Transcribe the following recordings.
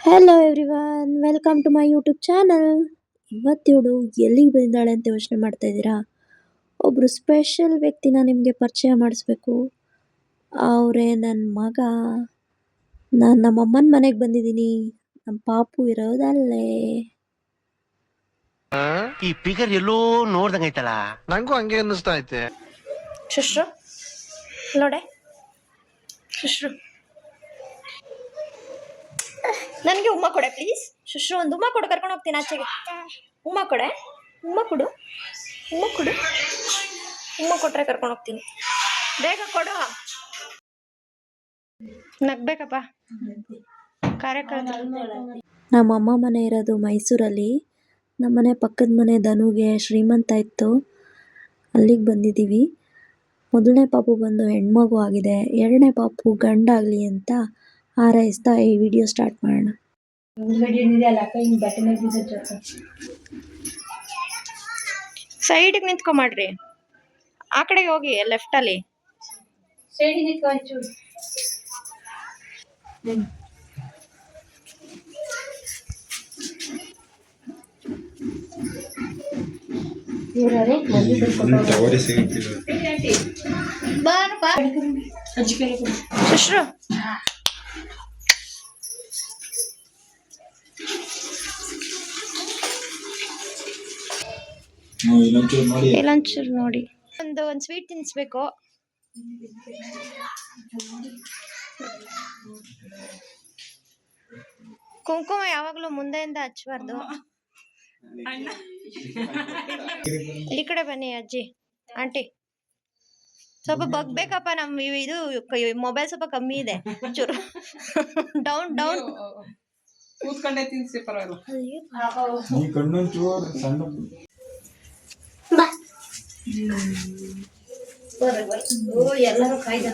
Hello everyone, welcome to my YouTube channel. ಇವತ್ತಿವಳು ಎಲ್ಲಿಗೆ ಬಂದಿದ್ದಾಳೆ ಅಂತ ಯೋಚನೆ ಮಾಡ್ತಾ ಇದ್ದೀರಾ? ಒಬ್ಬರು ಸ್ಪೆಷಲ್ ವ್ಯಕ್ತಿನ ನಿಮಗೆ ಪರಿಚಯ ಮಾಡಿಸ್ಬೇಕು. ಅವರೇ ನನ್ನ ಮಗ. ನಾನು ನಮ್ಮಮ್ಮನ ಮನೆಗೆ ಬಂದಿದ್ದೀನಿ. ನಮ್ಮ ಪಾಪು ಇರೋದಲ್ಲೇ. ಈ ಫಿಗರ್ ಎಲ್ಲೋ ನೋಡ್ದಂಗೈತಲ್ಲ. ನಂಗೂ ಹಂಗೆ ಅನ್ನಿಸ್ತಾ ಐತೆ. ಶುಶ್ರು ನೋಡೆ, ಶುಶ್ರು ನನಗೆ ಉಮ್ಮ ಕೊಡೆ ಪ್ಲೀಸ್. ಶುಶ್ರು ಒಂದು ಉಮ್ಮ ಕೊಡು, ಕರ್ಕೊಂಡು ಹೋಗ್ತೀನಿ ಆಚೆಗೆ. ಉಮ್ಮ ಕೊಡೆ, ಉಮ್ಮ ಕೊಡು, ಉಮ್ಮ ಕೊಡು. ಉಮ್ಮ ಕೊಟ್ರೆ ಕರ್ಕೊಂಡು ಹೋಗ್ತೀನಿ. ಬೇಗ ಕೊಡು. ನಗ್ಬೇಕಪ್ಪ ಕಾರ್ಯಕ್ರಮ. ನಮ್ಮಮ್ಮ ಮನೆ ಇರೋದು ಮೈಸೂರಲ್ಲಿ. ನಮ್ಮನೆ ಪಕ್ಕದ ಮನೆ ಧನುಗೆ ಶ್ರೀಮಂತ ಇತ್ತು, ಅಲ್ಲಿಗೆ ಬಂದಿದ್ದೀವಿ. ಮೊದಲನೇ ಪಾಪು ಬಂದು ಹೆಣ್ಮಗು ಆಗಿದೆ, ಎರಡನೇ ಪಾಪು ಗಂಡಾಗಲಿ ಅಂತ ಹಾರೈಸ್ತಾ ಈ ವಿಡಿಯೋ ಸ್ಟಾರ್ಟ್ ಮಾಡೋಣ. ಸೈಡಿಗೆ ನಿಂತ್ಕೊ ಮಾಡ್ರಿ, ಆ ಕಡೆಗೆ ಹೋಗಿ ಲೆಫ್ಟಲ್ಲಿ. ಶುಶ್ರು ಇಲ್ಲೊಂಚೂರು ನೋಡಿ, ಒಂದು ಸ್ವೀಟ್ ತಿನ್ನಿಸ್ಬೇಕು. ಕುಂಕುಮ ಯಾವಾಗಲೂ ಮುಂದೆಯಿಂದ ಹಚ್ಚಬಾರ್ದು. ಈ ಕಡೆ ಬನ್ನಿ ಅಜ್ಜಿ ಆಂಟಿ. ಸ್ವಲ್ಪ ಬಗ್ಬೇಕಪ್ಪ, ನಮ್ ಇದು ಮೊಬೈಲ್ ಸ್ವಲ್ಪ ಕಮ್ಮಿ ಇದೆ. ಚೂರು ಡೌನ್ ಡೌನ್. ಕೂತ್ಕೊಂಡೆ ತಿನ್ಸಿ ಪರವಾಗಿಲ್ಲ. ಎಲ್ಲರೂ ಕಾಯ್ದ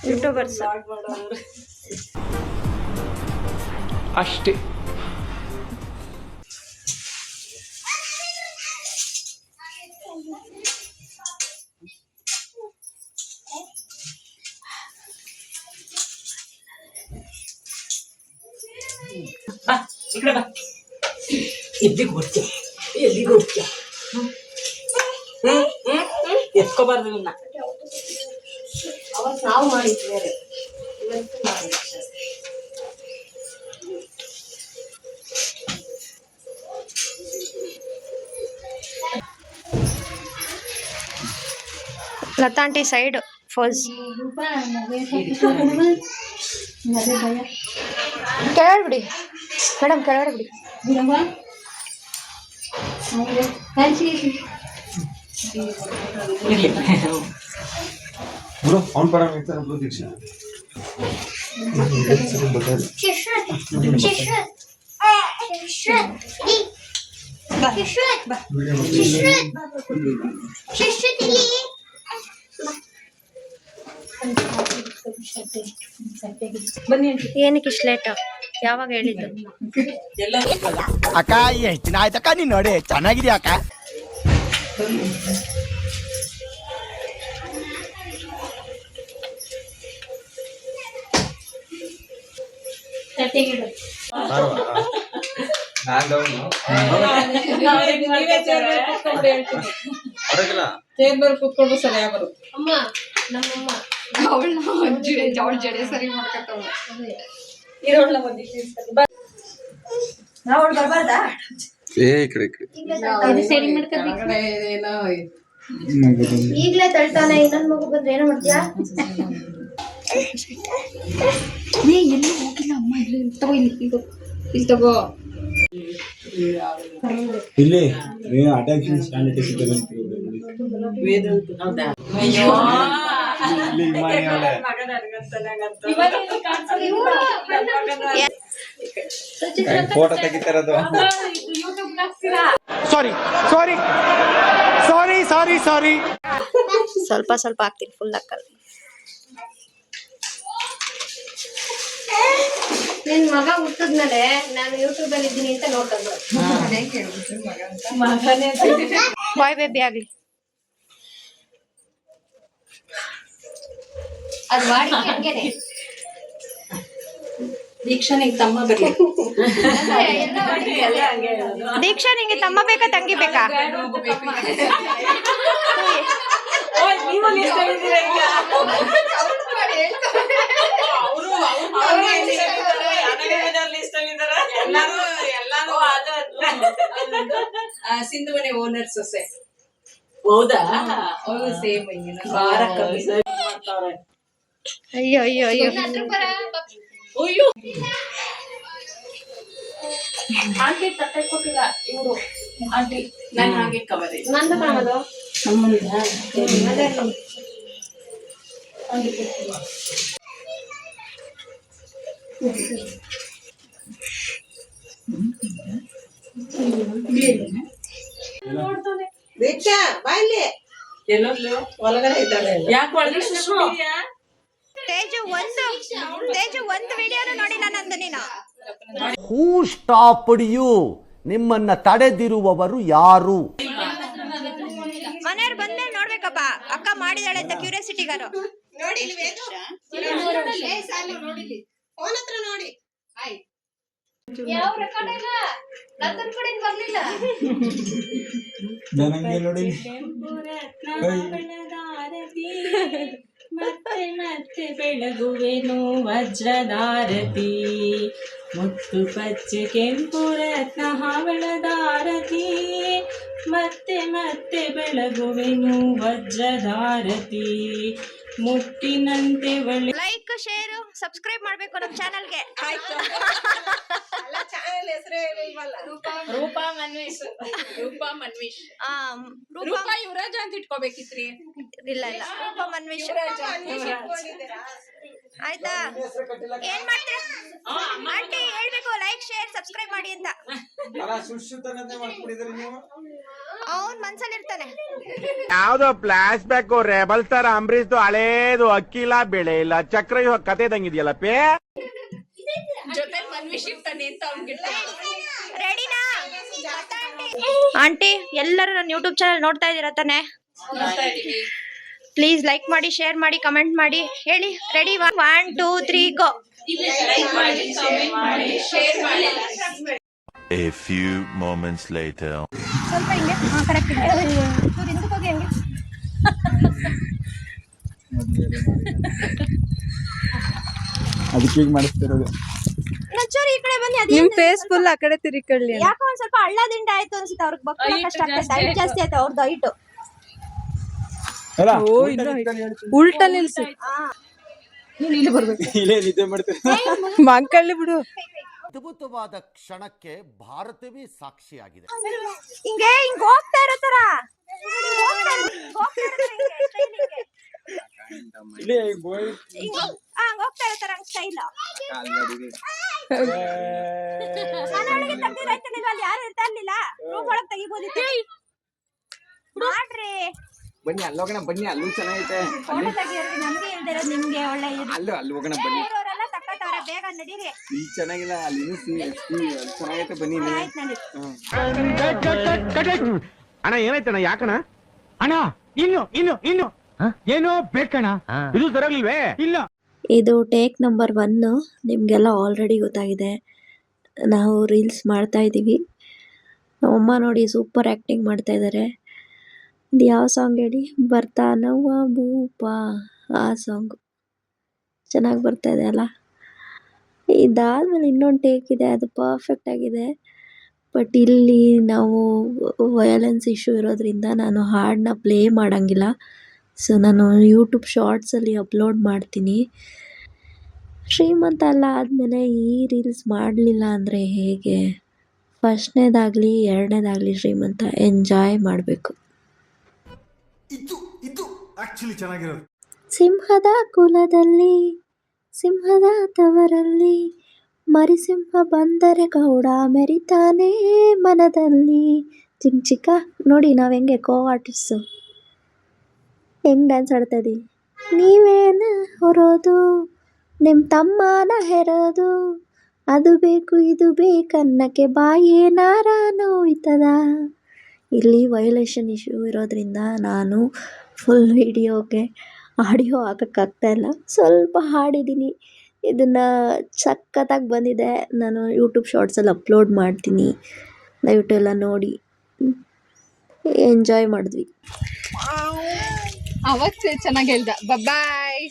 ಯೂಟ್ಯೂಬರ್ಸ್ ಅಷ್ಟೇ. ಎಲ್ಲಿಗೆ ಎತ್ಕೋಬಾರ್ದು ನಿನ್ನ. ಅವತ್ತು ನಾವು ಮಾಡಿದ್ವಿ ಬೇರೆ, ಇವತ್ತು ಮಾಡಿದ್ವಿ. ಲತಾಂಟಿ ಸೈಡ್ ಫೋಸ್ ಕೆಳಗಡೆ ಬಿಡಿ ಮೇಡಮ್, ಕೆಳಗಡೆ ಬಿಡಿ. ಏನಕ್ಕೆ ಇಷ್ಟು ಲೇಟ್? ಯಾವಾಗ ಹೇಳಿದ್ದು? ಅಕ್ಕ ಎಷ್ಟು ದಿನ ಆಯ್ತಕ್ಕ ನೀನ್ ನೋಡಿ, ಚೆನ್ನಾಗಿದ್ಯಾ ಅಕ್ಕ? ಕೂತ್ಕೊಂಡು ಸರಿಯಾಗಿ ಬರುತ್ತೆ. ಅವಳ ಜಡೆ ಸರಿ ಮಾಡ್ಕೊತಾವ. ಈಗ್ಲೇ ತಳ್ತಾನೆ, ಇನ್ನೊಂದ್ ಮಗು ಬಂದ್ರೆ ಏನೋ ಮಾಡ್ತೀಯಾ? ಎಲ್ಲೂ ಹೋಗಿಲ್ಲ ಅಮ್ಮ. ಇಲ್ಲಿ ತಗೋ, ಇಲ್ಲಿ ತಗೋ. ಇಲ್ಲಿ ಅಟೆನ್ಷನ್ ಸ್ಟ್ಯಾಂಡರ್ಡ್ ಸಿಗ್ತದೆ. ಫೋಟೋ ತೆಗಿತಾರದು. ಸಾರಿ ಸಾರಿ ಸಾರಿ ಸಾರಿ ಸಾರಿ. ಸ್ವಲ್ಪ ಸ್ವಲ್ಪ ಹಾಕ್ತೀನಿ, ಫುಲ್ ಹಾಕಲ್ಲ. ನಿನ್ ಮಗ ಹುಟ್ಟಿದ್ಮೇಲೆ ನಾನು ಯೂಟ್ಯೂಬ್ ಅಲ್ಲಿ ಇದ್ದೀನಿ ಅಂತ ನೋಡ್ಕೊಂಡು ಬಾಯ್ ಬೇಬಿ ಆಗ್ಲಿ. ಅದು ವಾಡಿಕೆ ಹಂಗೇನೆ. ದೀಕ್ಷಾ ನಿಂಗೆ ತಮ್ಮ ಬೇಕು. ಎಲ್ಲ ವಾಡಿಕೆ ದೀಕ್ಷಾ ನಿಂಗೆ ತಮ್ಮ ಬೇಕಾ ತಂಗಿ ಬೇಕಾ? ಸಿಂಧು ಮನೆ ಓನರ್ ಸೊಸೆ. ಹೌದಾ? ಅವರು ಸೇಮ್ ಹಿಂಗೆ ಭಾರ ಕಮ್ಮಿ ಮಾಡ್ತಾವ್ರೆ. ಅಯ್ಯೋ ಅಯ್ಯೋ ಅಯ್ಯೋ. ಅಯ್ಯೋ ಆಂಟಿ ತಟ್ಟೆ ಕೊಟ್ಟಿಲ್ಲ ಇವರು. ಆಂಟಿ ನಾನು ಹಾಗೆ ಕವರ್ ಇದೆ. ನಂದು ಕಾಣೋದು ದೀಕ್ಷಾ ಬಾಯ್ಲಿ ಎಲ್ಲೋದ್ಲು ಒಳಗಡೆ ಇದ್ದಾಳೆ. ಯಾಕೆ ಒಳಗಡೆ ಸುಶ್ಮಿದ್ಯಾ? ತೇಜು ಒಂದು ವಿಡಿಯೋನು ನೋಡಿಲ್ಲ ನಂದು ನೀನು. ಹೂ ಸ್ಟಾಪ್ಡ್ ಯು? ನಿಮ್ಮನ್ನ ತಡೆದಿರುವವರು ಯಾರು? ಮನೆಯವ್ರು ಬಂದ್ಮೇಲೆ ನೋಡ್ಬೇಕಪ್ಪ ಅಕ್ಕ ಮಾಡಿದಾಳೆ ಅಂತ ಕ್ಯೂರಿಯಾಸಿಟಿಗಾರು. ಯಾವ ರೆಕಾರ್ಡ್ ಇಲ್ಲ, ನನ್ನ ಕಡೆಯಿಂದ ಬರ್ಲಿಲ್ಲ. ನನಗೆ ನೋಡಿ ಮತ್ತೆ ಮತ್ತೆ ಬೆಳಗುವೆನು ವಜ್ರದಾರತಿ, ಮುತ್ತು ಪಚ್ಚೆ ಕೆಂಪು ರತ್ನ ಹವಳದಾರತಿ, ಮತ್ತೆ ಮತ್ತೆ ಬೆಳಗುವೆನು ವಜ್ರದಾರತಿ, ಮುಟ್ಟಿನಂತೆ ಒಳ್ಳೆ. ಲೈಕ್ ಶೇರ್ ಸಬ್ಸ್ಕ್ರೈಬ್ ಮಾಡ್ಬೇಕು ನಮ್ಮ ಚಾನಲ್ಗೆ. ಚಾನೆಲ್ ಹೆಸರೇ ಇಲ್ವಲ್ಲ. ರೂಪಾ ಮನ್ವೀಶ್. ರೂಪಾ ಯುವರಾಜ ಅಂತ ಇಟ್ಕೋಬೇಕಿತ್ರಿ. ಇಲ್ಲ ರೂಪಾ ಮನ್ವೀಶ್ ಆಯ್ತಾ? ಏನ್ ಮಾಡ್ತೀರಾ ಆಂಟಿ? ಹೇಳ್ಬೇಕು ಲೈಕ್ ಶೇರ್ ಸಬ್ಸ್ಕ್ರೈಬ್ ಮಾಡಿ ಅಂತ. ಅವನ್ ಮನ್ಸಲ್ಲಿ ಇರ್ತಾನೆ. ಯಾವ್ದೋ flash back rebel star Ambareesh ಹಳೇದು ಅಕ್ಕಿಲ್ಲ ಬೆಳೆ ಇಲ್ಲ ಚಕ್ರ ಕತೆ ಇದಂಗಿದೆಯಲ್ಲ ಪೇ. ಜೊತೆ ಮನ್ವೀಶ್ ಇರ್ತಾನೆ ಅಂತ ಅವ್ನಿಗೆ. ರೆಡಿನಾ ಆಂಟಿ? ಎಲ್ಲರೂ ನನ್ನ ಯೂಟ್ಯೂಬ್ ಚಾನಲ್ ನೋಡ್ತಾ ಇದೀರಾ ತಾನೆ? ಪ್ಲೀಸ್ ಲೈಕ್ ಮಾಡಿ, ಶೇರ್ ಮಾಡಿ, ಕಮೆಂಟ್ ಮಾಡಿ. ಹೇಳಿ ready? 1 2 3 go. A few moments later. ಸ್ವಲ್ಪ ಹಿಂಗೆ ಕರೆಕ್ಟ್ ಹಿಂಗೆ ಹಿಂದಕ್ಕೆ ಹೋಗಿ ಹಂಗೆ. ಅದಕ್ಕೆ ಈಗ ಮಾಡಿಸ್ತಿರೋದು. ನಚ್ಚೋರಿ ಈ ಕಡೆ ಬನ್ನಿ. ನಿಮ್ ಫೇಸ್ ಫುಲ್ ಆ ಕಡೆ ತಿರುಕೊಳ್ಳಿ. ಯಾಕೋ ಒಂದ್ ಸ್ವಲ್ಪ ಹಳ್ಳ ದಿಂಡ ಆಯ್ತು ಅನ್ಸುತ್ತೆ ಅವ್ರಿಗೆ. ಬಕ್ಕಳ ಕಷ್ಟ ಆಗ್ತೈತೆ. ಹೈಟ್ ಜಾಸ್ತಿ ಆಯ್ತು ಅವ್ರದ್ದು ಹೈಟ್. ಉಲ್ಟಾ ನಿಲ್ಸಿ. ಇಲ್ಲಿ ಬರ್ಬೇಕು. ಇಲ್ಲೇ ನಿದ್ದೆ ಮಾಡ್ತಾರೆ. ಮಂಕಳ್ಳಿ ಬಿಡು. ಅದ್ಭುತವಾದ ಕ್ಷಣಕ್ಕೆ ಭಾರತವೇ ಸಾಕ್ಷಿಯಾಗಿದೆ. ಹಿಂಗೆ ಹೋಗ್ತಾ ಇರೋ ತರ ಇಲ್ಲೇ ಬೋಯ್ ಹೋಗ್ತಾ ಇರೋ ತರ ಸ್ಟೈಲ್. ಮನೆಯೊಳಗೆ ತೆಗ್ದಿರಾಯ್ತಲ್ಲ, ಅಲ್ಲಿ ಯಾರು ಇರ್ತಾ ಇರ್ಲಿಲ್ಲ. ರೂಮ್ ಒಳಗೆ ತೆಗಿಬೋದಿತ್ತು. ಮಾಡ್ರಿ ಬನ್ನಿ ಅಲ್ಲಿ ಹೋಗೋಣ. ಬನ್ನಿ ಅಲ್ಲೂ ಚೆನ್ನಾಗೈತೆ. ಫೋಟೋ ತೆಗಿಯೋರಿಗೆ ನಮ್ಗೆ ಇಲ್ದಿರೋದು ನಿಮ್ಗೆ ಒಳ್ಳೆ ಇದು. ಅಲ್ಲಿ ಹೋಗೋಣ ಬನ್ನಿ. ಇರೋರೆಲ್ಲ ತಕ್ಕತ್ತವ್ರೆ, ಬೇಗ ನಡೀರಿ. ಇಲ್ಲಿ ಚೆನ್ನಾಗಿಲ್ಲ, ಅಲ್ಲಿ ಚೆನ್ನಾಗೈತೆ. ಬನ್ನಿ. ಆಯ್ತು ನಡಿ. ಅಣ್ಣ ಏನಾಯ್ತಣ್ಣ? ಯಾಕಣ್ಣ? ಅಣ್ಣ ಇನ್ನು ಏನೋ ಬೇಕಣ್ಣ. ಇದು ಸರಿಯಾಗಿಲ್ವೇ? ಇಲ್ಲ. ಇದು ಟೇಕ್ ನಂಬರ್ 1. ನಿಮಗೆಲ್ಲ ಆಲ್ರೆಡಿ ಗೊತ್ತಾಗಿದೆ. ನಾವು ರೀಲ್ಸ್ ಮಾಡ್ತಾ ಇದ್ದೀವಿ. ನಮ್ಮಮ್ಮ ನೋಡಿ ಸೂಪರ್ ಆ್ಯಕ್ಟಿಂಗ್ ಮಾಡ್ತಾ ಇದ್ದಾರೆ. ಇದು ಯಾವ ಸಾಂಗ್ ಹೇಳಿ? ಬರ್ತಾನವ್ವ ಭೂಪ, ಆ ಸಾಂಗು ಚೆನ್ನಾಗಿ ಬರ್ತಾ ಇದೆ ಅಲ್ಲ. ಇದಾದ್ಮೇಲೆ ಇನ್ನೊಂದು ಟೇಕ್ ಇದೆ, ಅದು ಪರ್ಫೆಕ್ಟ್ ಆಗಿದೆ. ಬಟ್ ಇಲ್ಲಿ ನಾವು ವಯಲೆನ್ಸ್ ಇಶ್ಯೂ ಇರೋದ್ರಿಂದ ನಾನು ಹಾಡನ್ನ ಪ್ಲೇ ಮಾಡೋಂಗಿಲ್ಲ. ಸೊ ನಾನು ಯೂಟ್ಯೂಬ್ ಶಾರ್ಟ್ಸಲ್ಲಿ ಅಪ್ಲೋಡ್ ಮಾಡ್ತೀನಿ. ಶ್ರೀಮಂತ ಎಲ್ಲ ಆದಮೇಲೆ ಈ ರೀಲ್ಸ್ ಮಾಡಲಿಲ್ಲ ಅಂದರೆ ಹೇಗೆ? ಫಸ್ಟ್ನೇದಾಗಲಿ ಎರಡನೇದಾಗಲಿ ಶ್ರೀಮಂತ ಎಂಜಾಯ್ ಮಾಡಬೇಕು. ಇದು ಆಕ್ಚುಲಿ ಚೆನ್ನಾಗಿರೋದು. ಸಿಂಹದ ಕುಲದಲ್ಲಿ, ಸಿಂಹದ ತವರಲ್ಲಿ, ಮರಿಸಿಂಹ ಬಂದರೆ ಗೌಡ ಮೆರಿತಾನೆ ಮನದಲ್ಲಿ. ಚಿಕ್ಕ ನೋಡಿ ನಾವು ಹೆಂಗೆ ಆರ್ಟಿಸ್ಟು ಹೆಂಗೆ ಡ್ಯಾನ್ಸ್ ಆಡ್ತಾ ಇದ್ದೀವಿ. ನೀವೇನ ಹೊರೋದು, ನಿಮ್ಮ ತಮ್ಮನ ಹೆರೋದು, ಅದು ಬೇಕು ಇದು ಬೇಕನ್ನಕ್ಕೆ ಬಾಯೇನಾರ ನೋಯ್ತದ. ಇಲ್ಲಿ ವೈಲೇಷನ್ ಇಶ್ಯೂ ಇರೋದ್ರಿಂದ ನಾನು ಫುಲ್ ವಿಡಿಯೋಗೆ ಆಡಿಯೋ ಹಾಕೋಕ್ಕಾಗ್ತಾ ಇಲ್ಲ, ಸ್ವಲ್ಪ ಹಾಡಿದ್ದೀನಿ. ಇದನ್ನು ಸಖತ್ತಾಗಿ ಬಂದಿದೆ. ನಾನು ಯೂಟ್ಯೂಬ್ ಶಾರ್ಟ್ಸಲ್ಲಿ ಅಪ್ಲೋಡ್ ಮಾಡ್ತೀನಿ, ದಯವಿಟ್ಟು ಎಲ್ಲ ನೋಡಿ. ಎಂಜಾಯ್ ಮಾಡಿದ್ವಿ. ಅವಾಗ ಚೆನ್ನಾಗಿ ಹೇಳ್ದ ಬಾಯ್.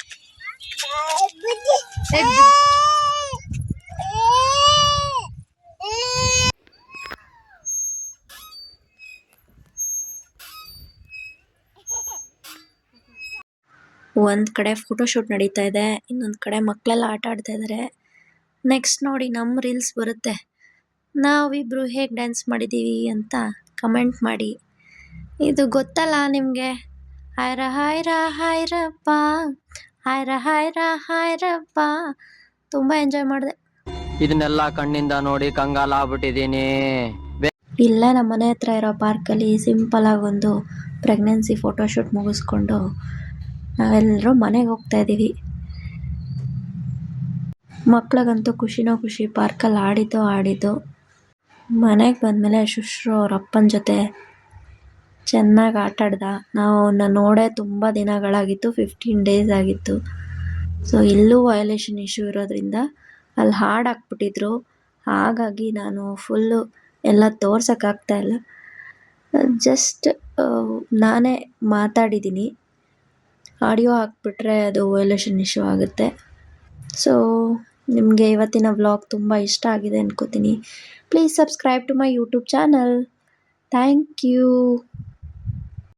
ಒಂದು ಕಡೆ ಫೋಟೋಶೂಟ್ ನಡೀತಾ ಇದೆ, ಇನ್ನೊಂದು ಕಡೆ ಮಕ್ಕಳೆಲ್ಲ ಆಟ ಆಡ್ತಾ ಇದ್ದಾರೆ. ನೆಕ್ಸ್ಟ್ ನೋಡಿ ನಮ್ಮ ರೀಲ್ಸ್ ಬರುತ್ತೆ. ನಾವಿಬ್ಬರು ಹೇಗೆ ಡ್ಯಾನ್ಸ್ ಮಾಡಿದ್ದೀವಿ ಅಂತ ಕಮೆಂಟ್ ಮಾಡಿ. ಇದು ಗೊತ್ತಲ್ಲ ನಿಮಗೆ, ಹಾಯ್ರ ಹಾಯ್ರ ಹಾಯ್ರಪ್ಪ, ಹಾಯ್ರ ಹಾಯ್ರ ಹಾಯ್ರಪ್ಪ. ತುಂಬ ಎಂಜಾಯ್ ಮಾಡಿದೆ. ಇದನ್ನೆಲ್ಲ ಕಣ್ಣಿಂದ ನೋಡಿ ಕಂಗಾಲಾಗ್ಬಿಟ್ಟಿದ್ದೀನಿ. ಇಲ್ಲೇ ನಮ್ಮ ಮನೆ ಹತ್ರ ಇರೋ ಪಾರ್ಕಲ್ಲಿ ಸಿಂಪಲಾಗಿ ಒಂದು ಪ್ರೆಗ್ನೆನ್ಸಿ ಫೋಟೋಶೂಟ್ ಮುಗಿಸ್ಕೊಂಡು ನಾವೆಲ್ಲರೂ ಮನೆಗೆ ಹೋಗ್ತಾ ಇದ್ದೀವಿ. ಮಕ್ಳಿಗಂತೂ ಖುಷಿನೋ ಖುಷಿ, ಪಾರ್ಕಲ್ಲಿ ಆಡಿದ್ದು. ಮನೆಗೆ ಬಂದಮೇಲೆ ಶುಶ್ರು ಅವ್ರ ಅಪ್ಪನ ಜೊತೆ ಚೆನ್ನಾಗಿ ಆಟ ಆಡ್ದ. ನಾವು ಅವನ್ನ ನೋಡೇ ತುಂಬ ದಿನಗಳಾಗಿತ್ತು, 15 ಡೇಸ್ ಆಗಿತ್ತು. ಸೊ ಇಲ್ಲೂ ವಯೋಲೇಷನ್ ಇಶ್ಯೂ ಇರೋದ್ರಿಂದ ಅಲ್ಲಿ ಹಾಡು ಹಾಕ್ಬಿಟ್ಟಿದ್ರು. ಹಾಗಾಗಿ ನಾನು ಫುಲ್ಲು ಎಲ್ಲ ತೋರ್ಸೋಕ್ಕಾಗ್ತಾ ಇಲ್ಲ. ಜಸ್ಟ್ ನಾನೇ ಮಾತಾಡಿದ್ದೀನಿ. ಆಡಿಯೋ ಹಾಕ್ಬಿಟ್ರೆ ಅದು ವಯೋಲೇಷನ್ ಇಶ್ಯೂ ಆಗುತ್ತೆ. ಸೊ ನಿಮಗೆ ಇವತ್ತಿನ ವ್ಲಾಗ್ ತುಂಬ ಇಷ್ಟ ಆಗಿದೆ ಅನ್ಕೋತೀನಿ. Please subscribe to my YouTube channel. Thank you.